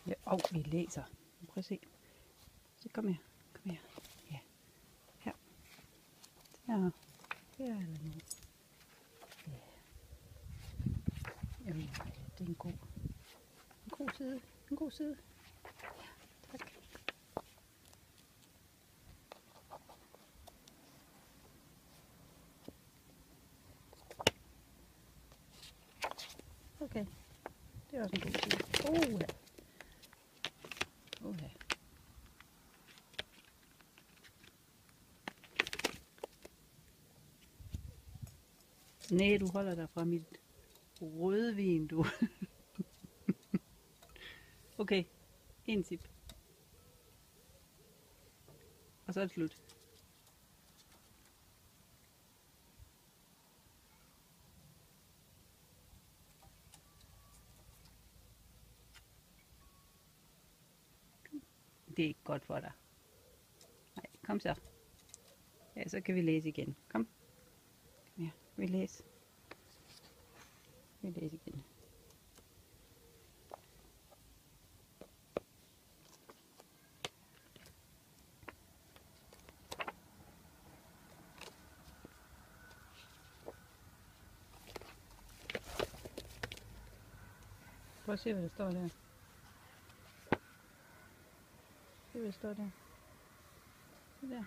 Ja, vi læser. Prøv at se. Så kom her. Kom her. Ja. Her. Der. Her er der noget. Ja. Jamen, det er en god side. En god side. Ja, tak. Okay. Det er også en god side. Ja. Ja. Nej, du holder dig fra mit rødvin, du. Okay, en sip. Og så er det slut. Det er ikke godt for dig. Nej, kom så. Ja, så kan vi læse igen. Kom. Ja, vi læser. Vi læser igen. Prøv at se, hvad der står der. Se, hvad der står der. Se der.